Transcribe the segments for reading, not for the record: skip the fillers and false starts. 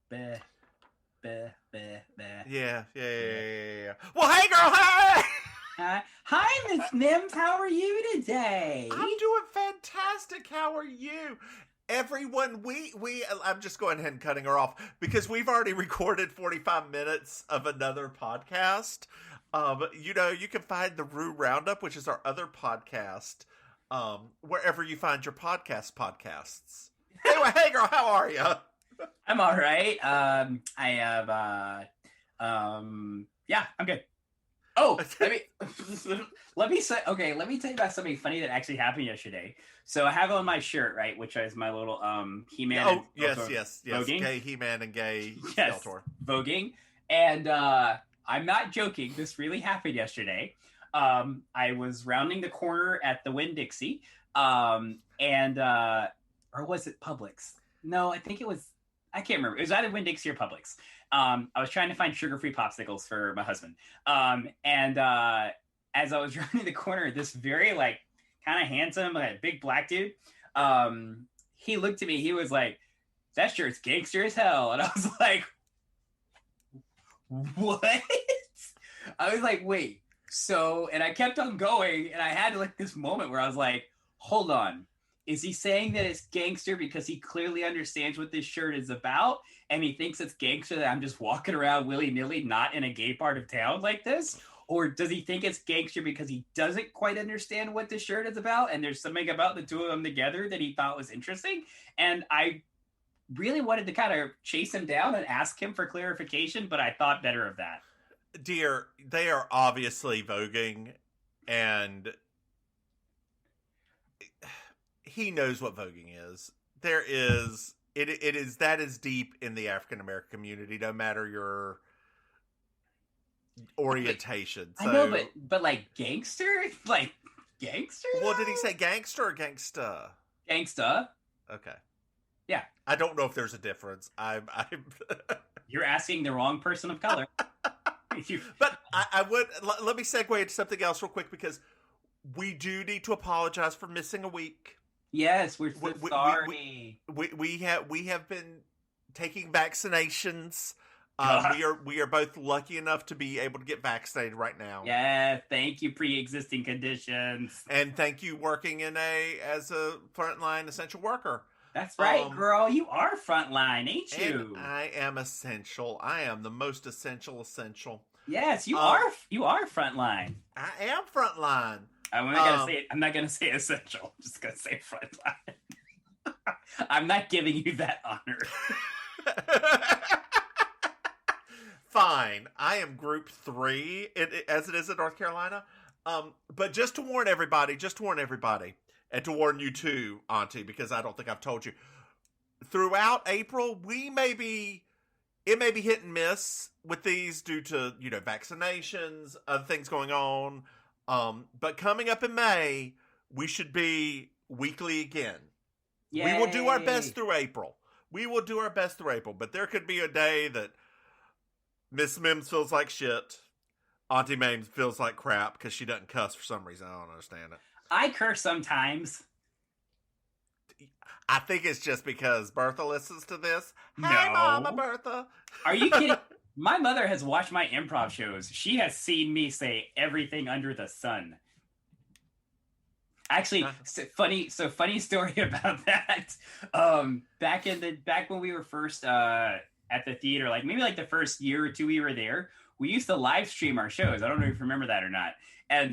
Bah, bah, bah, bah. Yeah. Well, hey, girl, hey! Hi, Miss Mims. How are you today? I'm doing fantastic. How are you? Everyone, I'm just going ahead and cutting her off because we've already recorded 45 minutes of another podcast. You can find the Rue Roundup, which is our other podcast, wherever you find your podcasts. Anyway, hey, girl, how are you? I'm all right. I have, yeah, I'm good. Oh, let me tell you about something funny that actually happened yesterday. So I have on my shirt, right, which is my little He-Man. Oh, yes. Voguing. Gay He-Man and gay Yes, Skeletor. voguing. And I'm not joking. This really happened yesterday. I was rounding the corner at the Winn-Dixie, or was it Publix? No, I think it was. I can't remember. It was either Winn-Dixie or Publix. I was trying to find sugar-free popsicles for my husband. As I was rounding the corner, this very kind of handsome, big black dude, he looked at me. He was like, "That shirt's gangster as hell," and I was like, "What?" I was like, "Wait." So, and I kept on going, and I had this moment where I was like, "Hold on. Is he saying that it's gangster because he clearly understands what this shirt is about and he thinks it's gangster that I'm just walking around willy-nilly not in a gay part of town like this? Or does he think it's gangster because he doesn't quite understand what this shirt is about and there's something about the two of them together that he thought was interesting?" And I really wanted to kind of chase him down and ask him for clarification, but I thought better of that. Dear, they are obviously voguing, and he knows what voguing is. It is that is deep in the African American community, no matter your orientation. I know, but gangster? Like gangster? Well, did he say gangster or gangsta? Gangsta. Okay. Yeah. I don't know if there's a difference. I'm You're asking the wrong person of color. But I would let me segue into something else real quick because we do need to apologize for missing a week. Yes, we're so sorry. We have been taking vaccinations. We are both lucky enough to be able to get vaccinated right now. Yeah, thank you, pre-existing conditions, and thank you working as a frontline essential worker. That's right, girl. You are frontline, ain't you? And I am essential. I am the most essential. Yes, you are. You are frontline. I am frontline. I'm not gonna say essential. I'm just gonna say frontline. I'm not giving you that honor. Fine. I am group 3, as it is in North Carolina. But just to warn everybody, and to warn you too, Auntie, because I don't think I've told you. Throughout April, it may be hit and miss with these due to, vaccinations, other things going on. But coming up in May, we should be weekly again. Yay. We will do our best through April. But there could be a day that Miss Mims feels like shit. Auntie Maim feels like crap because she doesn't cuss for some reason. I don't understand it. I curse sometimes. I think it's just because Bertha listens to this. No. Hey, Mama Bertha. Are you kidding? My mother has watched my improv shows. She has seen me say everything under the sun. Actually, funny story about that. Back when we were first at the theater, maybe the first year or two we were there, we used to live stream our shows. I don't know if you remember that or not. And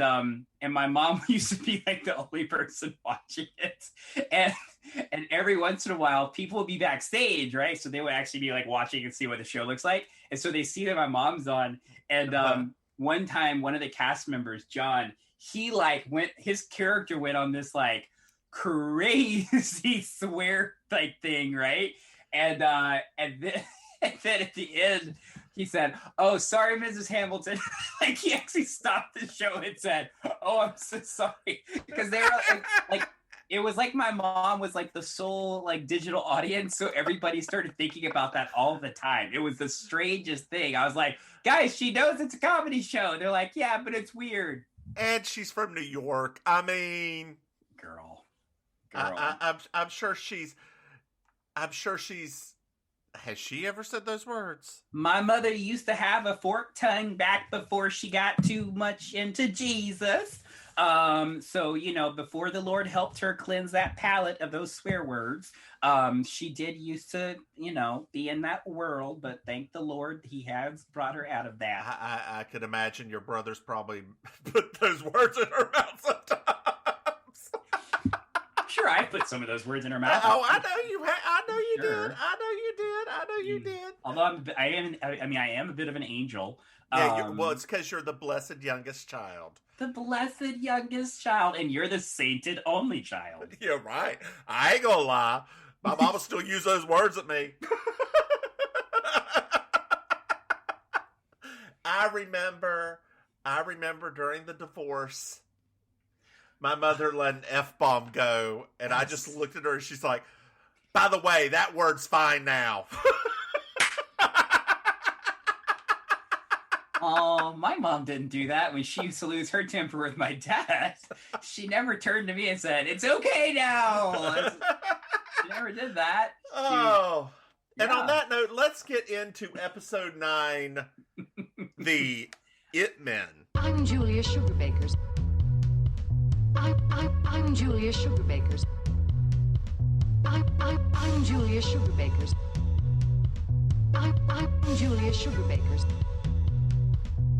my mom used to be the only person watching it. And every once in a while, people would be backstage, right? So they would actually be watching and see what the show looks like. And so they see that my mom's on. And one time, one of the cast members, John, he his character went on this crazy swear thing, right? And then at the end, he said, "Oh, sorry, Mrs. Hamilton." He actually stopped the show and said, "Oh, I'm so sorry," because they were it was my mom was the sole digital audience, so everybody started thinking about that all the time. It was the strangest thing. I was like, "Guys, she knows it's a comedy show." And they're like, "Yeah, but it's weird." And she's from New York. I mean, girl. I'm sure she's Has she ever said those words? My mother used to have a forked tongue back before she got too much into Jesus. So, you know, before the Lord helped her cleanse that palate of those swear words, she did used to, you know, be in that world, but thank the Lord he has brought her out of that. I could imagine your brothers probably put those words in her mouth sometimes. Sure, I put some of those words in her mouth. Oh, I know you. I know you Sure. did. I know you did. I know you did. Although I am a bit of an angel. Yeah, well, it's because you're the blessed youngest child. The blessed youngest child, and you're the sainted only child. You're right. I ain't gonna lie. My mama still use those words at me. I remember during the divorce, my mother let an F-bomb go, and I just looked at her and she's like, by the way, that word's fine now. Oh, my mom didn't do that when she used to lose her temper with my dad. She never turned to me and said, "It's okay now." She never did that. Oh. And Yeah. on that note, let's get into episode 9, The It Men. I'm Julia Sugarbakers. I'm Julia Sugarbakers. I'm Julia Sugarbakers. I'm Julia Sugarbakers.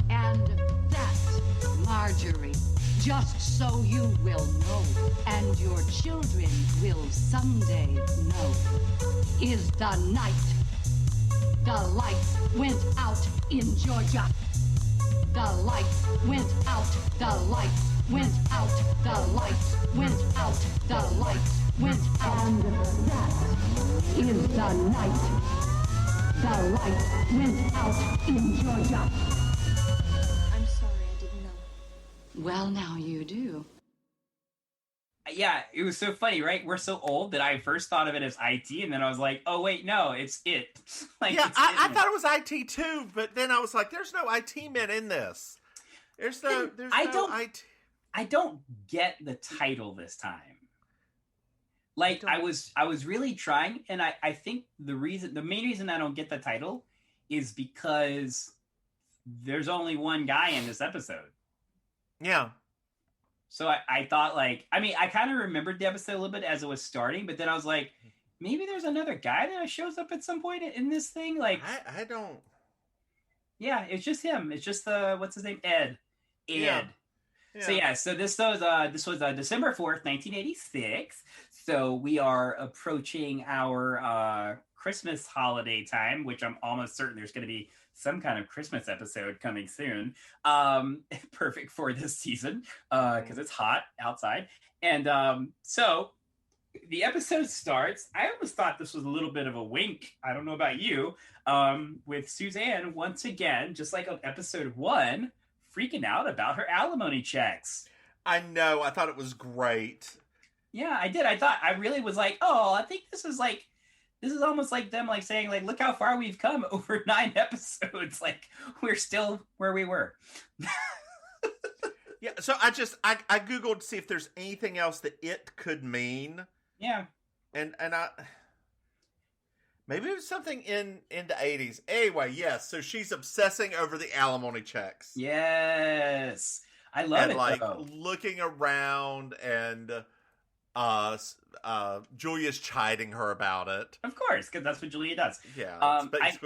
And that's Marjorie. Just so you will know, and your children will someday know, is the night the lights went out in Georgia. The lights went out. The lights went out. The lights went out. The lights went out. And that is the night the lights went out in Georgia. I'm sorry, I didn't know. Well, now you do. Yeah, it was so funny, right? We're so old that I first thought of it as IT, and then I was like, "Oh wait, no, it's it." Like, Yeah, it's I it. thought it was IT too, but then I was like, there's no IT men in this. There's no IT. I don't get the title this time. Like I was really trying, and I think the main reason I don't get the title is because there's only one guy in this episode. Yeah. So I thought, like, I mean, I kind of remembered the episode a little bit as it was starting, but then I was like, maybe there's another guy that shows up at some point in this thing. Like, I don't. Yeah, it's just him. It's just what's his name? Ed. Yeah. So this was December 4th, 1986. So we are approaching our Christmas holiday time, which I'm almost certain there's going to be some kind of Christmas episode coming soon. Perfect for this season because it's hot outside. And so the episode starts. I almost thought this was a little bit of a wink. I don't know about you. With Suzanne once again, just like on episode 1, freaking out about her alimony checks. I know. I thought it was great. Yeah, I did. I really was like, oh, I think this is almost like them like saying, like, look how far we've come over 9 episodes. Like, we're still where we were. Yeah, so I Googled to see if there's anything else that it could mean. Yeah. And I maybe it was something in the 80s. Anyway, yes, so she's obsessing over the alimony checks. Yes. I love it, like though. looking around and Julia's chiding her about it. Of course, because that's what Julia does. Yeah, it's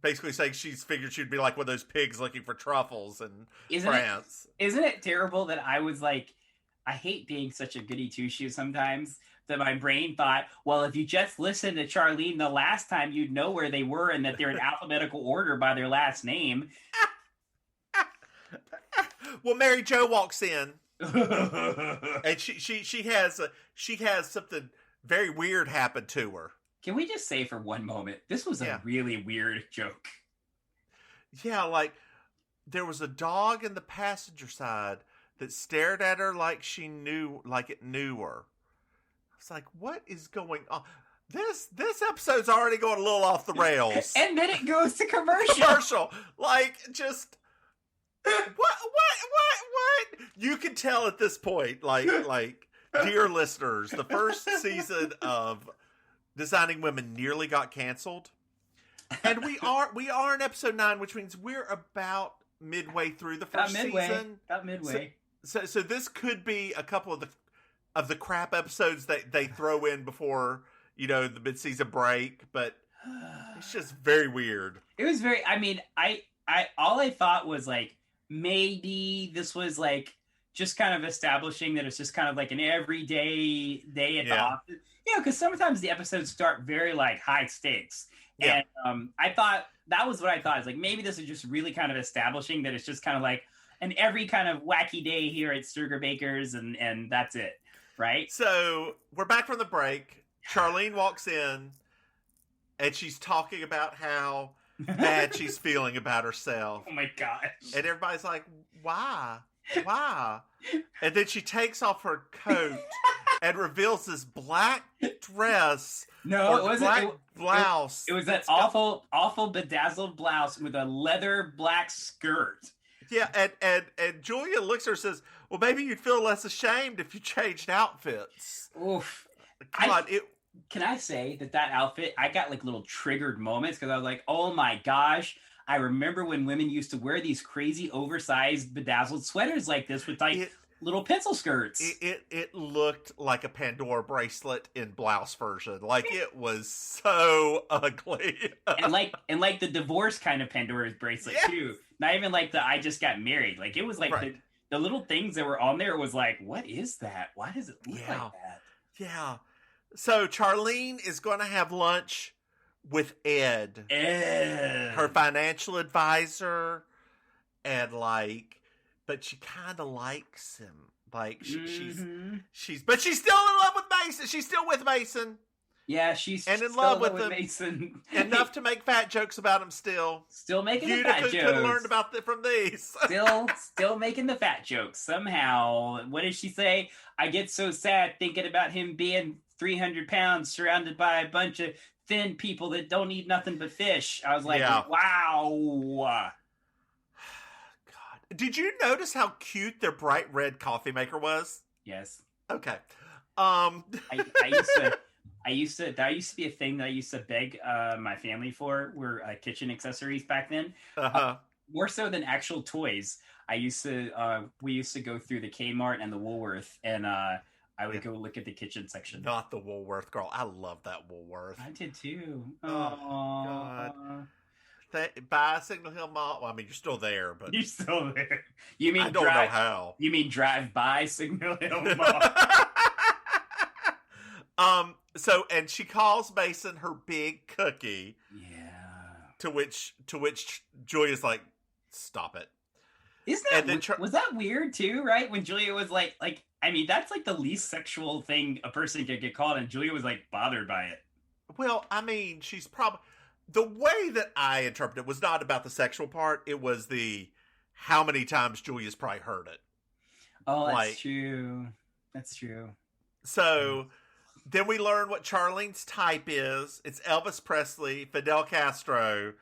basically saying she's figured she'd be like one of those pigs looking for truffles in France. Isn't it terrible that I was like, I hate being such a goody two-shoes sometimes, that my brain thought, well, if you just listened to Charlene the last time, you'd know where they were and that they're in alphabetical order by their last name. Well, Maryjo walks in. And she has something very weird happen to her. Can we just say for one moment, this was a really weird joke. Yeah, like there was a dog in the passenger side that stared at her like it knew her. I was like, what is going on? This episode's already going a little off the rails. And then it goes to commercial. Like, just what? You can tell at this point, like, dear listeners, the first season of Designing Women nearly got canceled. And we are in episode 9, which means we're about midway through the first season. About midway. So this could be a couple of the crap episodes that they throw in before, the mid-season break, but it's just very weird. It was very, I all I thought was like, maybe this was like just kind of establishing that it's just kind of like an everyday day at the office. Because sometimes the episodes start very like high stakes. Yeah. And I thought that was what I thought. Is like maybe this is just really kind of establishing that it's just kind of like an every kind of wacky day here at Studebaker's and that's it. Right? So we're back from the break. Charlene walks in and she's talking about how bad she's feeling about herself. Oh my gosh. And everybody's like, why? And then she takes off her coat and reveals this black dress. No, it wasn't. Black blouse. It was that awful bedazzled blouse with a leather black skirt. Yeah, and Julia looks at her and says, well, maybe you'd feel less ashamed if you changed outfits. Oof. Can I say that outfit, I got like little triggered moments because I was like, oh my gosh, I remember when women used to wear these crazy oversized bedazzled sweaters like this with like little pencil skirts. It looked like a Pandora bracelet in blouse version. Like it was so ugly. and like the divorce kind of Pandora's bracelet too. Not even like the I just got married. Like it was like the little things that were on there was like, what is that? Why does it look like that? Yeah. So Charlene is going to have lunch with Ed, her financial advisor, and but she kind of likes him. Like she's still in love with Mason. She's still with Mason. Yeah, she's and in love with him. Mason. Enough to make fat jokes about him. Still making the fat jokes. Could have learned about from these. still making the fat jokes somehow. What did she say? I get so sad thinking about him being 300 pounds surrounded by a bunch of thin people that don't eat nothing but fish. I was like, wow. God. Did you notice how cute their bright red coffee maker was? Yes. Okay. That used to be a thing that I used to beg my family for, were kitchen accessories back then. More so than actual toys. We used to go through the Kmart and the Woolworth, and I would go look at the kitchen section. Not the Woolworth, girl. I love that Woolworth. I did too. Oh, God. Bye, Signal Hill Mall. Well, I mean, you're still there, but you're still there. You mean I don't know how. You mean drive by Signal Hill Mall? So, and she calls Mason her big cookie. Yeah. To which Julia's like, stop it. Was that weird too, right? When Julia was like, I mean, that's like the least sexual thing a person could get called, and Julia was like bothered by it. Well, I mean, she's probably, the way that I interpreted it was not about the sexual part. It was how many times Julia's probably heard it. Oh, that's true. That's true. So then we learn what Charlene's type is. It's Elvis Presley, Fidel Castro,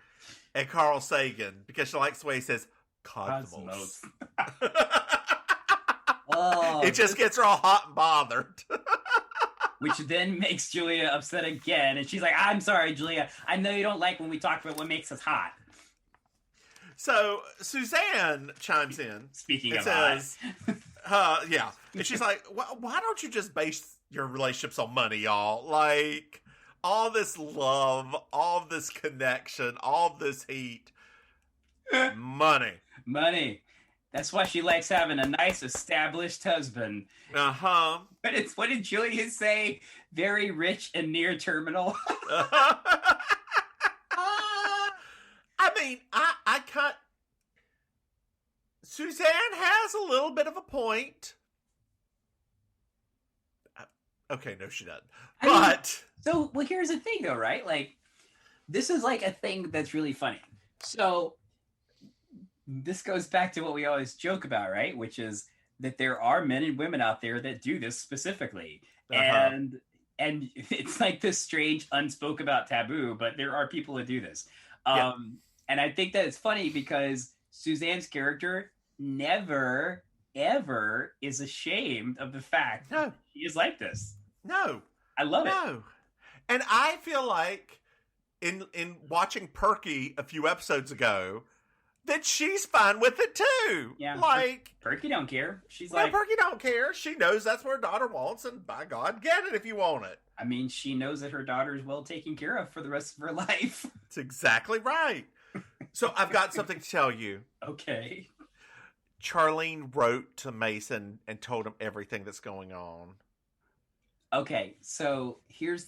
and Carl Sagan, because she likes the way he says cosmos. It just gets her all hot and bothered. Which then makes Julia upset again. And she's like, I'm sorry, Julia. I know you don't like when we talk about what makes us hot. So Suzanne chimes in. Speaking of says, yeah. And she's like, why don't you just base your relationships on money, y'all? Like, all this love, all this connection, all this heat. Money. That's why she likes having a nice established husband. Uh-huh. But what did Julia say? Very rich and near terminal. I mean, I can't. Suzanne has a little bit of a point. Okay, no, she doesn't. But well, here's the thing, though, right? Like, this is like a thing that's really funny. So this goes back to what we always joke about, right? Which is that there are men and women out there that do this specifically. And it's like this strange unspoken about taboo, but there are people that do this. And I think that it's funny because Suzanne's character never, ever is ashamed of the fact that she is like this. No. I love it. No. And I feel like in watching Perky a few episodes ago that she's fine with it too. Yeah, like Perky don't care. She's well, like, Perky don't care. She knows that's what her daughter wants, and by God, get it if you want it. I mean, she knows that her daughter is well taken care of for the rest of her life. That's exactly right. So I've got something to tell you. Okay. Charlene wrote to Mason and told him everything that's going on. Okay, so here's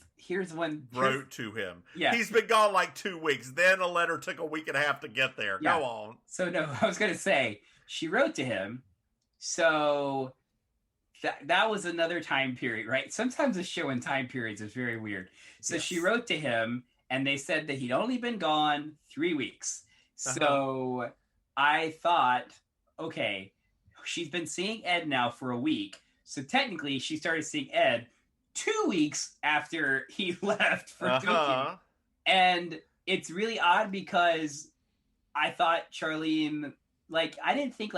one. Wrote to him. Yeah. He's been gone like 2 weeks. Then a letter took a week and a half to get there. Yeah. Go on. So no, I was gonna say she wrote to him. So that was another time period, right? Sometimes the show in time periods is very weird. So Yes. she wrote to him, and they said that he'd only been gone 3 weeks. So I thought, okay, she's been seeing Ed now for a week. So technically, she started seeing Ed 2 weeks after he left for Dukin. And it's really odd because I thought Charlene, like, I didn't think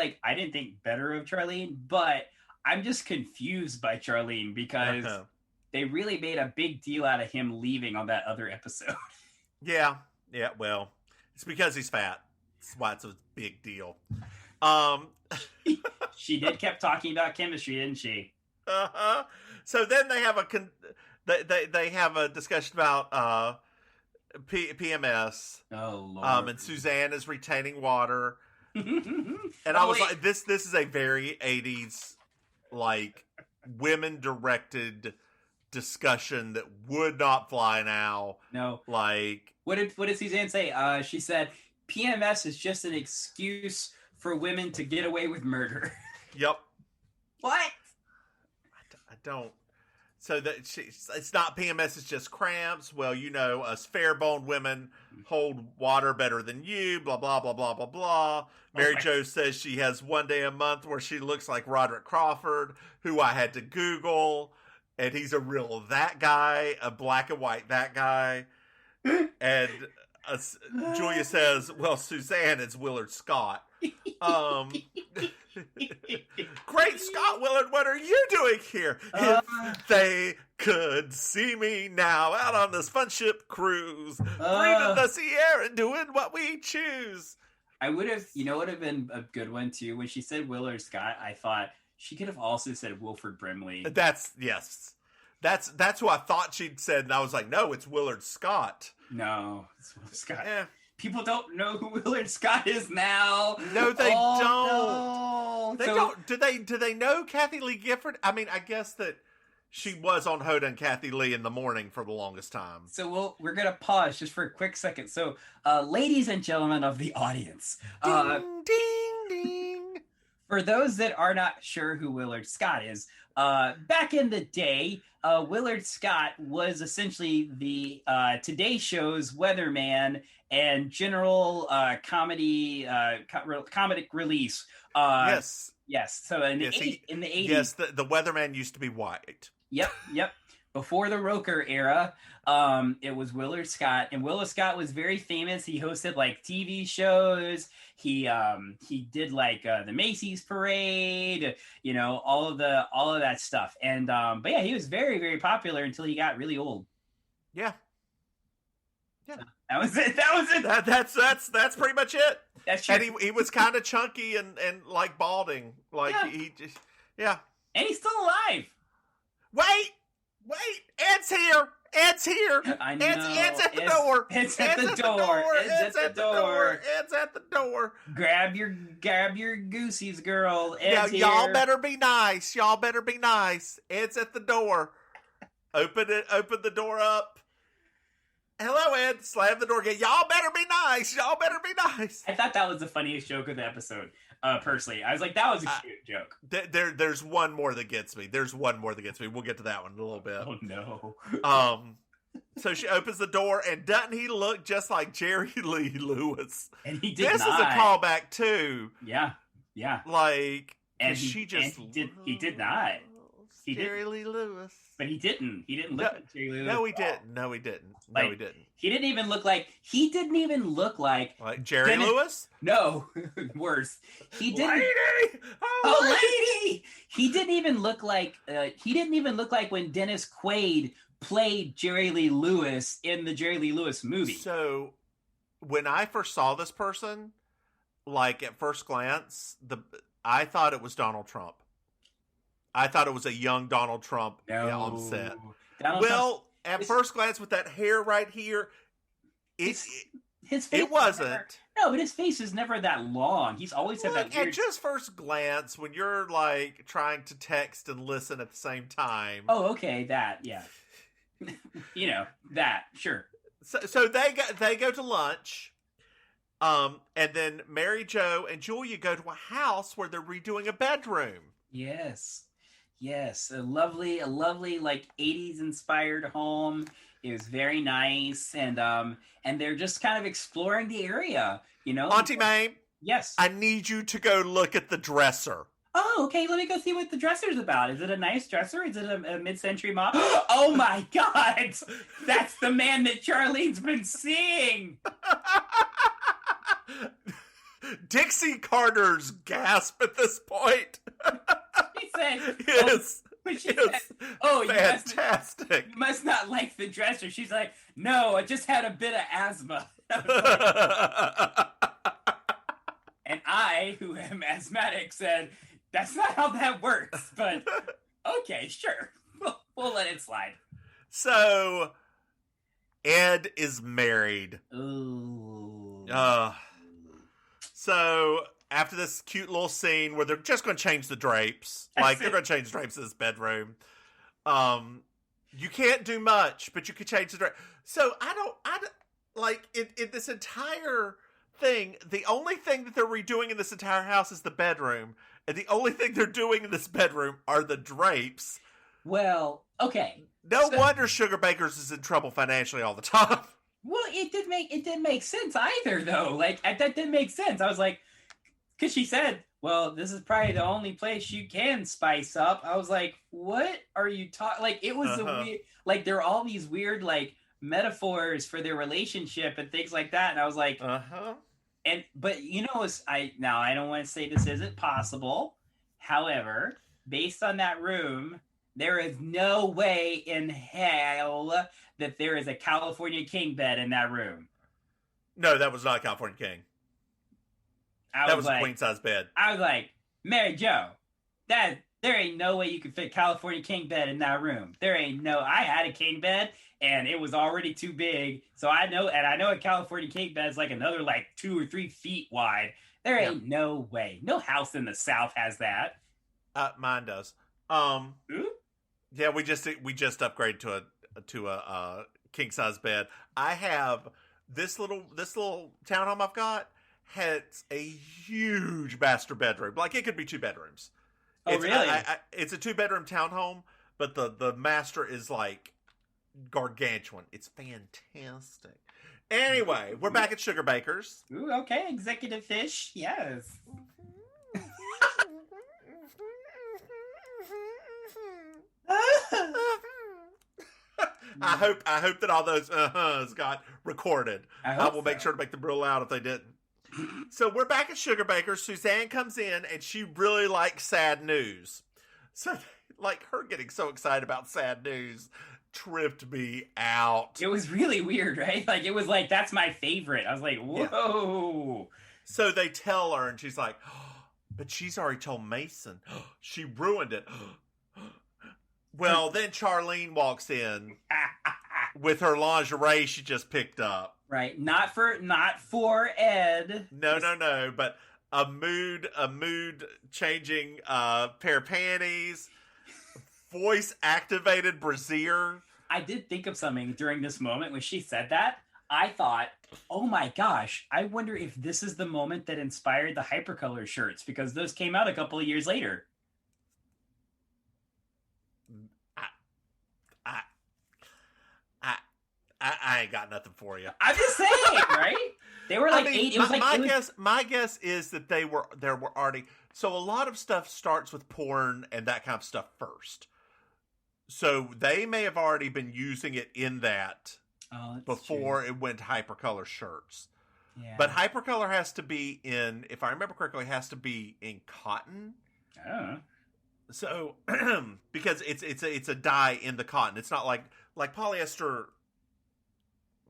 better of Charlene, but I'm just confused by Charlene because they really made a big deal out of him leaving on that other episode. Yeah, well, it's because he's fat. That's why it's a big deal. She kept talking about chemistry, didn't she? So then they have they have a discussion about PMS. Oh Lord! And Suzanne is retaining water, and Oh, I was wait. like, this is a very 80s like women directed discussion that would not fly now. No. Like, What did Suzanne say? She said PMS is just an excuse for women to get away with murder. yep. What? I don't. So that it's not PMS, it's just cramps. Well, you know, us fair-boned women hold water better than you, blah, blah, blah, blah, blah, blah. Maryjo says she has one day a month where she looks like Roderick Crawford, who I had to Google, and he's a real that guy, a black and white that guy. And Julia says, well, Suzanne is Willard Scott. Great Scott, Willard, what are you doing here? If they could see me now out on this fun ship cruise, breathing the sea air and doing what we choose. I would have, would have been a good one too. When she said Willard Scott, I thought she could have also said Wilford Brimley. That's who I thought she'd said, and I was like, no, it's Willard Scott. No, it's Willard Scott. Yeah. People don't know who Willard Scott is now. No, they don't. No. They don't. Do they know Kathy Lee Gifford? I mean, I guess that she was on Hoda and Kathy Lee in the morning for the longest time. So we're gonna pause just for a quick second. So, ladies and gentlemen of the audience, Ding, ding, ding. for those that are not sure who Willard Scott is, back in the day, Willard Scott was essentially the Today Show's weatherman and general comedic release. Yes. Yes. So in the 80s. Yes, the weatherman used to be white. Yep. Before the Roker era, it was Willard Scott, and Willard Scott was very famous. He hosted like TV shows. He did like the Macy's parade, all of that stuff. And but yeah, he was very, very popular until he got really old. Yeah. So that was it. That's pretty much it. That's true. And he was kind of chunky and like balding, like he just And he's still alive. Wait, Ed's here. I know. Ed's at the door. It's at the door. It's at the door. Ed's at the door. Grab your goosies, girl. Now, Ed's y'all here. better be nice. Ed's at the door. Open the door up. Hello, Ed. Slam the door again. Y'all better be nice. I thought that was the funniest joke of the episode. Personally, I was like, that was a cute joke. There's one more that gets me. We'll get to that one in a little bit. Oh no. So she opens the door, and doesn't he look just like Jerry Lee Lewis? And he did This not. is a callback too. Yeah. Like, And he did not. He Jerry Lee Lewis. But he didn't. He didn't look like Jerry Lee Lewis. No, he didn't. He didn't even look like. Like Jerry Lewis? No, worse. He didn't. Lady! Oh, lady! He didn't even look like. He didn't even look like when Dennis Quaid played Jerry Lee Lewis in the Jerry Lee Lewis movie. So when I first saw this person, like at first glance, I thought it was Donald Trump. I thought it was a young Donald Trump on set. At first glance, with that hair right here, his face it wasn't. No, but his face is never that long. He's always had that weird... At just first glance, when you're like trying to text and listen at the same time. Oh, okay, that, yeah. That, sure. So they go to lunch, and then Maryjo and Julia go to a house where they're redoing a bedroom. Yes, a lovely like 80s inspired home. It was very nice, and they're just kind of exploring the area, Auntie Maim. Yes. I need you to go look at the dresser. Oh, okay. Let me go see what the dresser's about. Is it a nice dresser? Is it a mid-century mop? Oh my God! That's the man that Charlene's been seeing. Dixie Carter's gasp at this point. She said, "Yes, said, oh, fantastic! You must not like the dresser." She's like, "No, I just had a bit of asthma." And I, who am asthmatic, said, "That's not how that works." But okay, sure, we'll let it slide. So Ed is married. Ooh. So after this cute little scene where they're just going to change the drapes, they're going to change the drapes in this bedroom. You can't do much, but you can change the drape. So I don't like in this entire thing. The only thing that they're redoing in this entire house is the bedroom, and the only thing they're doing in this bedroom are the drapes. Well, okay. No wonder Sugar Bakers is in trouble financially all the time. Well, it didn't make sense either, though. Like, that didn't make sense. I was like, because she said, well, this is probably the only place you can spice up. I was like, what are you talking? Like, it was a weird, like, there are all these weird, like, metaphors for their relationship and things like that. And I was like, but I don't want to say this isn't possible. However, based on that room, there is no way in hell that there is a California king bed in that room. No, that was not a California king. That was a queen size bed. I was like, Maryjo, there ain't no way you could fit California king bed in that room. I had a king bed and it was already too big. So I know a California king bed is like another like 2 or 3 feet wide. There ain't no way. No house in the South has that. Mine does. Yeah, we just upgraded to a king size bed. I have this little townhome I've got has a huge master bedroom. Like it could be 2 bedrooms. Oh, really? It's a 2-bedroom townhome, but the master is like gargantuan. It's fantastic. Anyway, we're back at Sugar Bakers. Ooh, okay, executive fish. Yes. I hope that all those got recorded. I will make sure to make them real loud if they didn't. So we're back at Sugar Bakers. Suzanne comes in and she really likes sad news. So like her getting so excited about sad news tripped me out. It was really weird, right? Like it was like, that's my favorite. I was like, whoa. Yeah. So they tell her and she's like, but she's already told Mason. She ruined it. Well, then Charlene walks in with her lingerie she just picked up. Right. Not for Ed. No. But a mood changing pair of panties, voice activated brassiere. I did think of something during this moment when she said that. I thought, oh my gosh, I wonder if this is the moment that inspired the hypercolor shirts, because those came out a couple of years later. I ain't got nothing for you. I'm just saying, right? They were like 8. It was my guess is that there were already. So a lot of stuff starts with porn and that kind of stuff first. So they may have already been using it in that before true. It went to hypercolor shirts. Yeah. But hypercolor has to be in, if I remember correctly, it has to be in cotton. Oh. So because it's a dye in the cotton. It's not like polyester.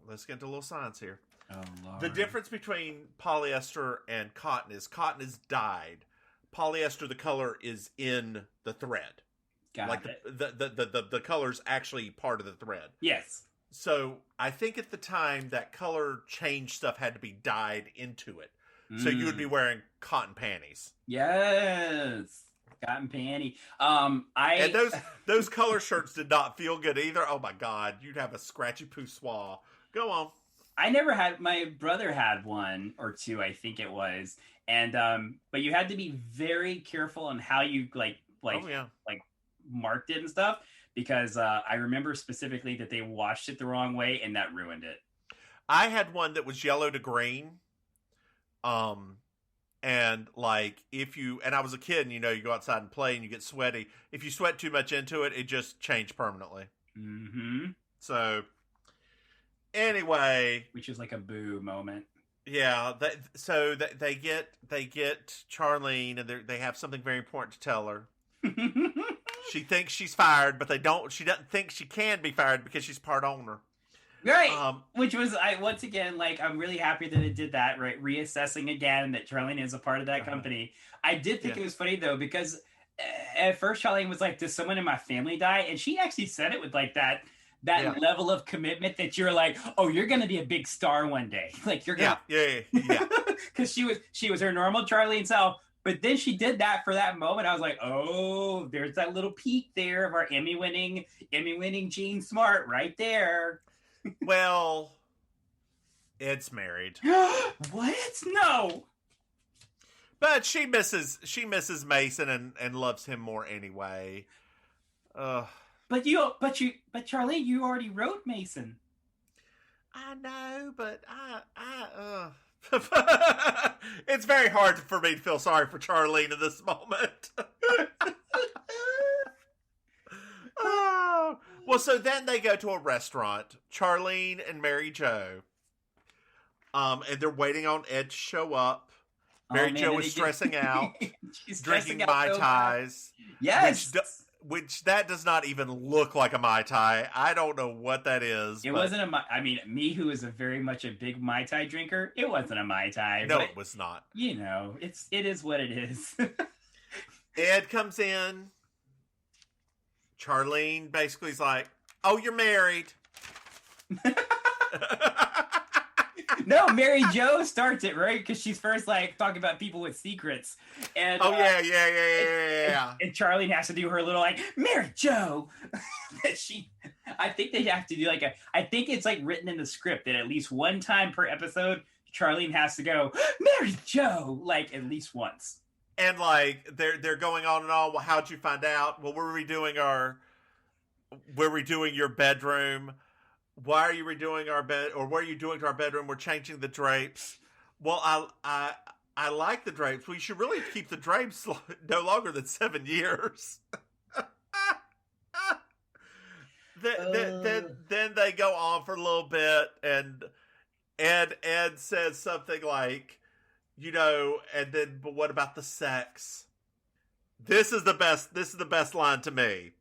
Let's get into a little science here. Oh, Lord. The difference between polyester and cotton is dyed. Polyester, the color is in the thread. Got it. The color's actually part of the thread. Yes. So I think at the time that color change stuff had to be dyed into it. So you would be wearing cotton panties. Yes. Cotton panty. And those color shirts did not feel good either. Oh my God. You'd have a scratchy poussoir. Go on. I never had, my brother had one or two, I think it was. And, but you had to be very careful on how you like marked it and stuff, because I remember specifically that they washed it the wrong way and that ruined it. I had one that was yellow to green. And like and I was a kid and you go outside and play and you get sweaty. If you sweat too much into it, it just changed permanently. Mm-hmm. So anyway, which is like a boo moment. Yeah. They get Charlene and they have something very important to tell her. She thinks she's fired, but she doesn't think she can be fired because she's part owner. Right. Which was, once again, like, I'm really happy that it did that, right? Reassessing again that Charlene is a part of that company. I did think it was funny, though, because at first Charlene was like, does someone in my family die? And she actually said it with, like, that level of commitment that you're like, oh, you're going to be a big star one day. Like, you're going to... Yeah. Because she was her normal Charlene self. But then she did that for that moment. I was like, oh, there's that little peak there of our Emmy-winning Jean Smart right there. Well, it's married. What? No. But she misses Mason and loves him more anyway. But Charlene, you already wrote Mason. I know, but it's very hard for me to feel sorry for Charlene in this moment. Oh. Well, so then they go to a restaurant, Charlene and Maryjo. And they're waiting on Ed to show up. Maryjo is stressing out. She's drinking Mai Tais. Yes. Which that does not even look like a Mai Tai. I don't know what that is. It wasn't a Mai. I mean, me who is very much a big Mai Tai drinker, it wasn't a Mai Tai. No, it was not. It is what it is. Ed comes in. Charlene basically is like, oh, you're married. No, Maryjo starts it, right? Because she's first like talking about people with secrets. And yeah. And Charlene has to do her little like, Maryjo. I think they have to do I think it's like written in the script that at least one time per episode, Charlene has to go, Maryjo, like at least once. And like they're going on and on. Well, how'd you find out? Well, we're redoing your bedroom. Why are you redoing our bed? Or what are you doing to our bedroom? We're changing the drapes. Well, I like the drapes. We should really keep the drapes no longer than 7 years. Then they go on for a little bit, and Ed says something like, and then, but what about the sex? This is the best line to me.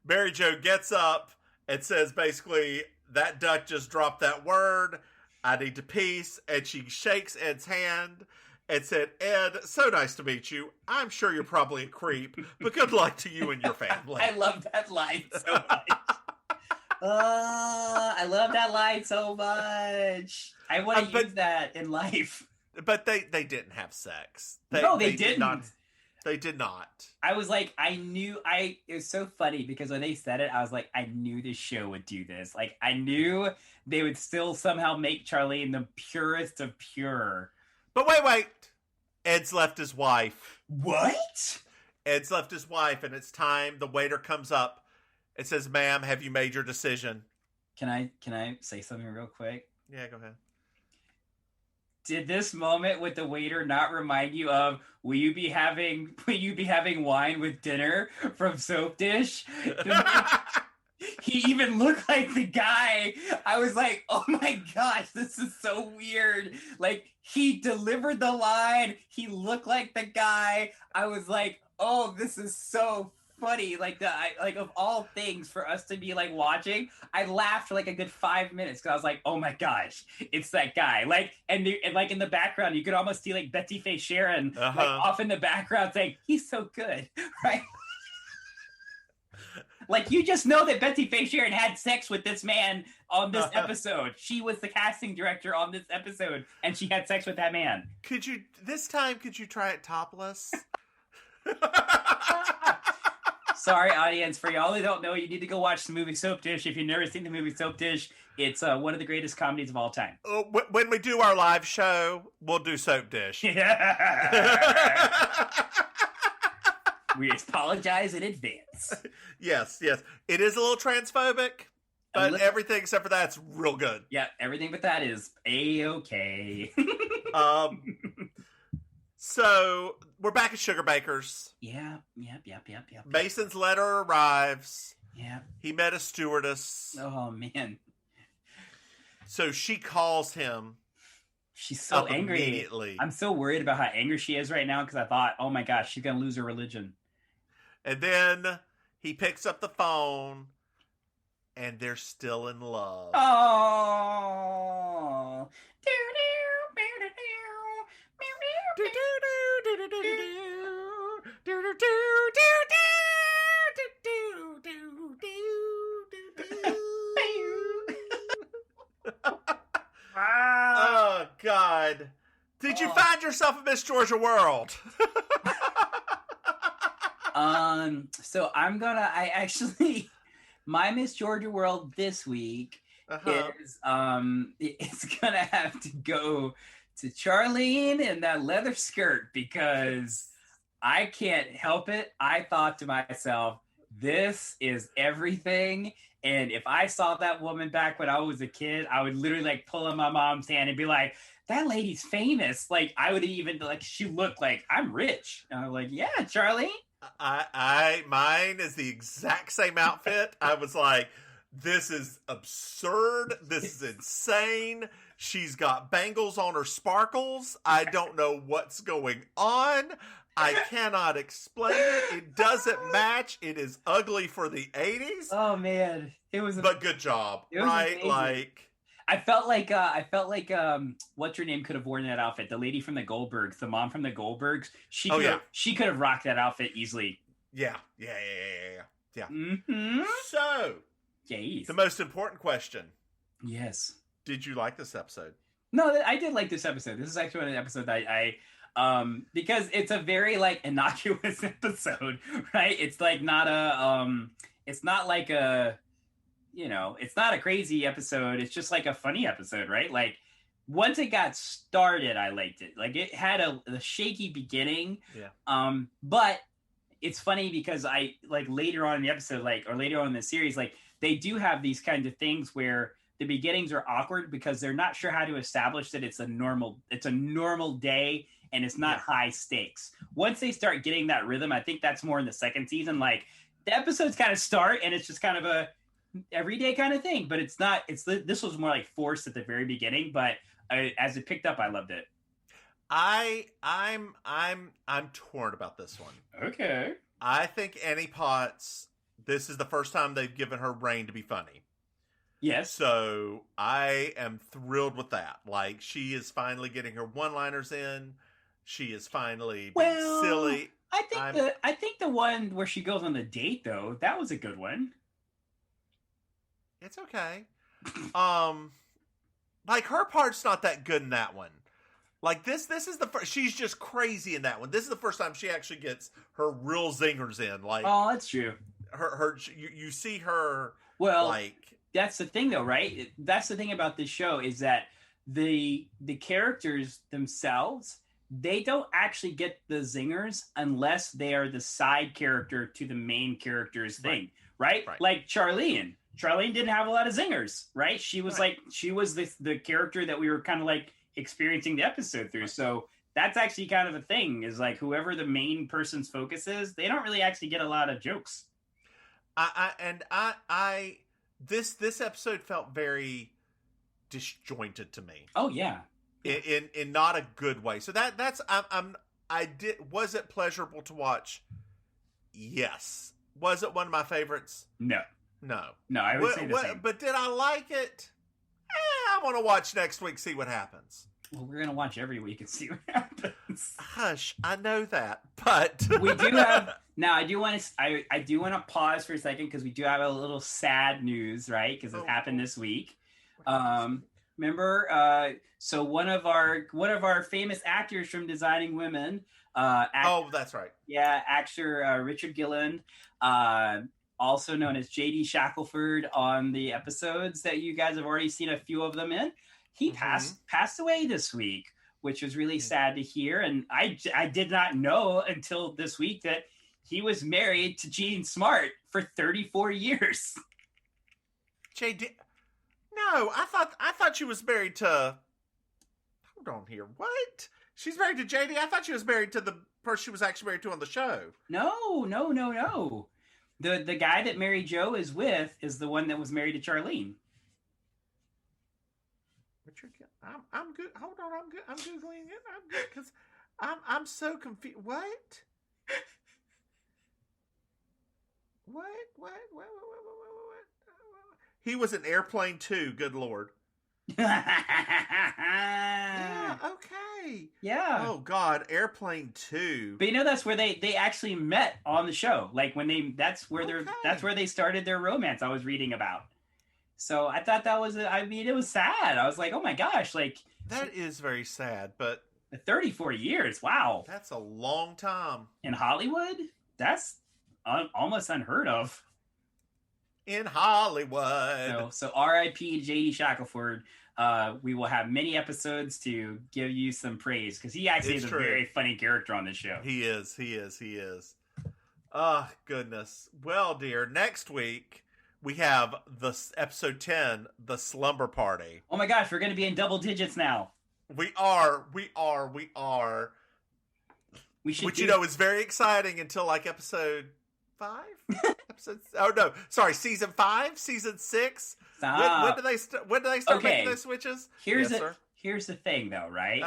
Maryjo gets up and says basically, that duck just dropped that word. I need to peace. And she shakes Ed's hand and said, Ed, so nice to meet you. I'm sure you're probably a creep, but good luck to you and your family. I love that line so much. I love that line so much. I want to use that in life. But they didn't have sex. They didn't. They did not. I was like, it was so funny because when they said it, I was like, I knew this show would do this. Like, I knew they would still somehow make Charlene the purest of pure. But wait. Ed's left his wife. What? Ed's left his wife, and it's time. The waiter comes up. It says, ma'am, have you made your decision? Can I say something real quick? Yeah, go ahead. Did this moment with the waiter not remind you of will you be having wine with dinner from Soap Dish? He even looked like the guy. I was like, oh my gosh, this is so weird. Like, he delivered the line. He looked like the guy. I was like, oh, this is so funny. Like like of all things for us to be like watching, I laughed for like a good 5 minutes because I was like, oh my gosh, it's that guy. Like, and like in the background, you could almost see like Betty Faye Sharon like off in the background saying, he's so good, right? Like, you just know that Betty Faye Sharon had sex with this man on this episode. She was the casting director on this episode, and she had sex with that man. Could you try it topless? Sorry, audience. For y'all who don't know, you need to go watch the movie Soap Dish. If you've never seen the movie Soap Dish, it's one of the greatest comedies of all time. When we do our live show, we'll do Soap Dish. We apologize in advance. Yes. It is a little transphobic, but everything except for that's real good. Yeah, everything but that is A-okay. So we're back at Sugar Bakers. Yep. Mason's letter arrives. Yeah. He met a stewardess. Oh, man. So she calls him. She's so angry. Immediately. I'm so worried about how angry she is right now because I thought, oh my gosh, she's going to lose her religion. And then he picks up the phone, and they're still in love. Oh. Oh, God. Did you find yourself a Miss Georgia World? So I actually, my Miss Georgia World this week is, it's gonna have to go to Charlene in that leather skirt because I can't help it. I thought to myself, this is everything. And if I saw that woman back when I was a kid, I would literally like pull on my mom's hand and be like, that lady's famous. Like, I would even like, she looked like I'm rich. And I was like, yeah, Charlene. Mine is the exact same outfit. I was like, this is absurd. This is insane. She's got bangles on her sparkles. I don't know what's going on. I cannot explain it. It doesn't match. It is ugly for the 80s. Oh man, it was. But good job, right? Amazing. Like, I felt like what's her name could have worn that outfit. The lady from the Goldbergs, the mom from the Goldbergs. She could have rocked that outfit easily. Yeah. Mm-hmm. So, yes. The most important question. Yes. Did you like this episode? No, I did like this episode. This is actually an episode that I because it's a very like innocuous episode, right? It's like not a it's not like a, you know, it's not a crazy episode. It's just like a funny episode, right? Like once it got started, I liked it. Like it had a shaky beginning. Yeah. But it's funny because I like later on in the episode, like, or later on in the series, like they do have these kinds of things where the beginnings are awkward because they're not sure how to establish that it's a normal day and it's not high stakes. Once they start getting that rhythm, I think that's more in the second season. Like the episodes kind of start and it's just kind of a everyday kind of thing, but it's not. This was more like forced at the very beginning, but as it picked up, I loved it. I'm torn about this one. Okay. I think Annie Potts, this is the first time they've given her reign to be funny. Yes. So I am thrilled with that. Like she is finally getting her one-liners in. She is finally being silly. I think the one where she goes on the date though, that was a good one. It's okay. Like her part's not that good in that one. Like this is the first. She's just crazy in that one. This is the first time she actually gets her real zingers in. Like, oh, that's true. You see her. Well, like that's the thing, though, right? That's the thing about this show is that the characters themselves, they don't actually get the zingers unless they are the side character to the main character's thing, right? Like Charlene. Charlene didn't have a lot of zingers, right? She was the character that we were kind of like experiencing the episode through. So that's actually kind of a thing is like whoever the main person's focus is, they don't really actually get a lot of jokes. This episode felt very disjointed to me. Oh yeah. In not a good way. So was it pleasurable to watch Yes. Was it one of my favorites? No. No. No, I would say the same. But did I like it? I want to watch next week, see what happens. Well, we're going to watch every week and see what happens. Hush, I know that, but... We do have... Now, I do want to pause for a second because we do have a little sad news, right? Because it happened this week. Remember, so one of our famous actors from Designing Women... that's right. Yeah, actor Richard Gilland, also known as J.D. Shackelford on the episodes that you guys have already seen a few of them in. He passed away this week, which was really sad to hear. And I did not know until this week that he was married to Jean Smart for 34 years. JD, no, I thought she was married to. Hold on here, what? She's married to JD. I thought she was married to the person she was actually married to on the show. No. The guy that Maryjo is with is the one that was married to Charlene. Richard, I'm good. Hold on, I'm good. I'm googling it. I'm good because I'm so confused. What? What? He was in Airplane 2. Good Lord. Yeah. Okay. Yeah. Oh God, Airplane 2. But that's where they actually met on the show. Like that's where they started their romance. I was reading about. So I thought that was, it was sad. I was like, oh my gosh, like that is very sad. But 34 years, wow, that's a long time in Hollywood. That's almost unheard of. In Hollywood. So R.I.P. J.D. Shackelford. We will have many episodes to give you some praise because he actually is a very funny character on the show. He is. Oh, goodness. Well, dear, next week we have the episode 10, The Slumber Party. Oh my gosh, we're going to be in double digits now. We are. Which, is very exciting until like episode 5? Season 5, season 6. When do they start making those switches? Here's the thing, though, right?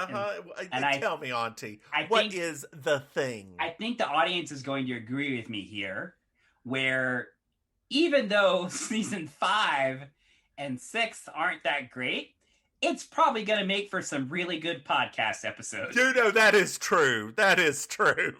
Tell me, Auntie, what is the thing? I think the audience is going to agree with me here, where even though season 5 and 6 aren't that great, it's probably going to make for some really good podcast episodes. That is true. That is true.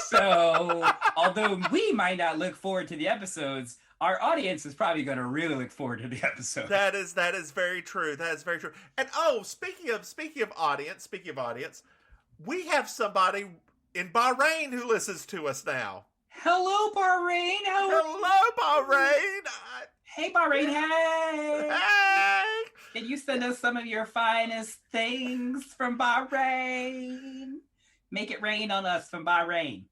So, although we might not look forward to the episodes, our audience is probably going to really look forward to the episode. That is very true. That is very true. And speaking of audience, we have somebody in Bahrain who listens to us now. Hello, Bahrain. Hello, Bahrain. Hey, Bahrain. Hey. Hey. Can you send us some of your finest things from Bahrain? Make it rain on us from Bahrain.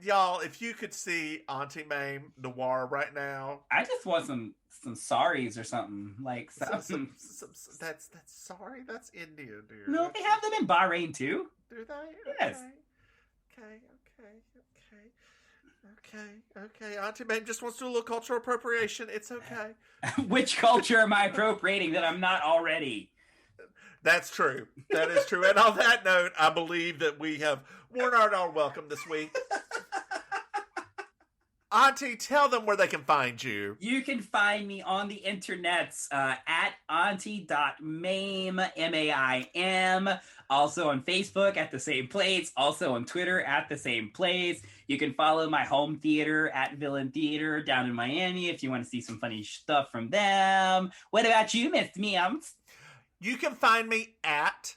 Y'all, if you could see Auntie Maim Noire right now, I just want some saris or something like something. That's sorry. That's India, dude. No, they have them in Bahrain too. Do they? Yes. Okay. Auntie Maim just wants to do a little cultural appropriation. It's okay. Which culture am I appropriating that I'm not already? That's true. That is true. And on that note, I believe that we have worn out our welcome this week. Auntie, tell them where they can find you. You can find me on the internets at auntie.maim, M-A-I-M. Also on Facebook at the same place. Also on Twitter at the same place. You can follow my home theater at Villain Theater down in Miami if you want to see some funny stuff from them. What about you, Miss Mims? You can find me at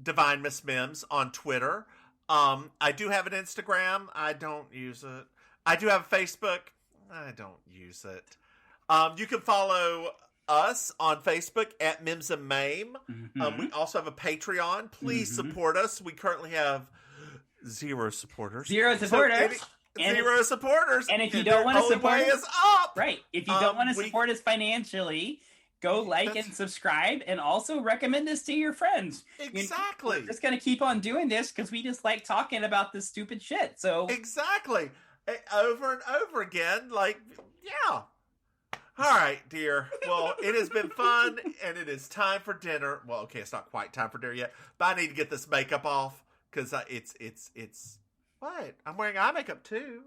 @designingwomen on Twitter. I do have an Instagram. I don't use it. I do have a Facebook. I don't use it. You can follow us on Facebook at Mims and Maim. We also have a Patreon. Please support us. We currently have 0 supporters. Zero supporters. Zero supporters. And if you don't want to support us, up. Right. If you don't want to support us financially, go like and subscribe, and also recommend this to your friends. Exactly. We're just going to keep on doing this because we just like talking about this stupid shit. So exactly. Over and over again. Like, yeah. All right, dear. Well, it has been fun, and it is time for dinner. Well, okay, it's not quite time for dinner yet, but I need to get this makeup off because it's. What? I'm wearing eye makeup too.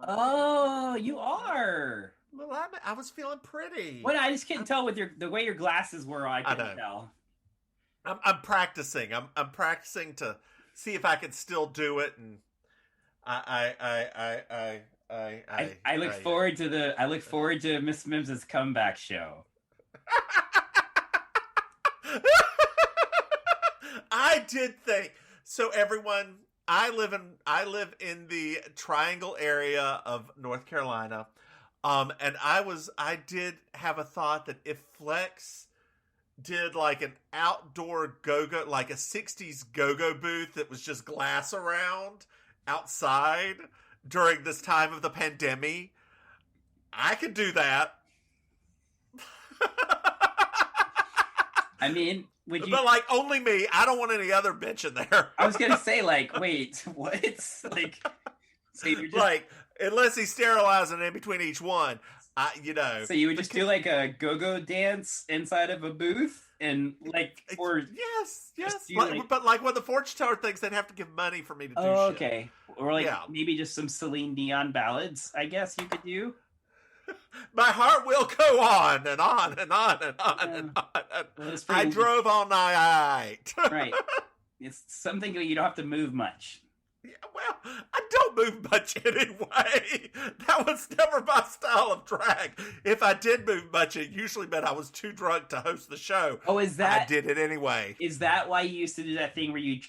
Oh, you are. Well, I was feeling pretty. What? I just couldn't tell with the way your glasses were. I couldn't tell. I'm practicing. I'm practicing to see if I can still do it, and I look forward to Miss Mims's comeback show. I did think so. Everyone, I live in the Triangle area of North Carolina, and I did have a thought that if Flex did like an outdoor go-go, like a 60s go-go booth that was just glass around outside during this time of the pandemic, I could do that. I mean, would you? But like only me. I don't want any other bitch in there. I was gonna say, like, wait, what? Like, so you're just like, unless he's sterilizing in between each one, So you would just do like a go-go dance inside of a booth, and like, or yes, like, but like when the fortune teller thinks they'd have to give money for me to do shit. Okay, or like maybe just some Celine Dion ballads. I guess you could do. My heart will go on and on and on and on and on. Well, I drove all night. Right. It's something that you don't have to move much. Yeah, well, I don't move much anyway. That was never my style of drag. If I did move much, it usually meant I was too drunk to host the show. Oh, is that? I did it anyway. Is that why you used to do that thing where you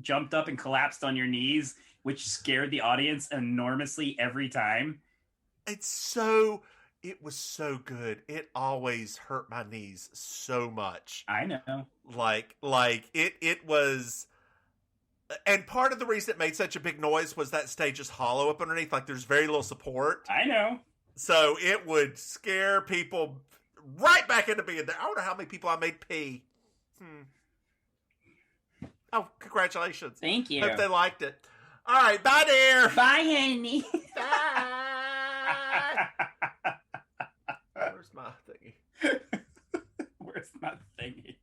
jumped up and collapsed on your knees, which scared the audience enormously every time? It was so good. It always hurt my knees so much. I know. Like it was, and part of the reason it made such a big noise was that stage is hollow up underneath. Like there's very little support. I know. So it would scare people right back into being there. I wonder how many people I made pee. Oh, congratulations. Thank you. Hope they liked it. All right, bye, dear. Bye, honey. Bye. Where's my thingy? Where's my thingy?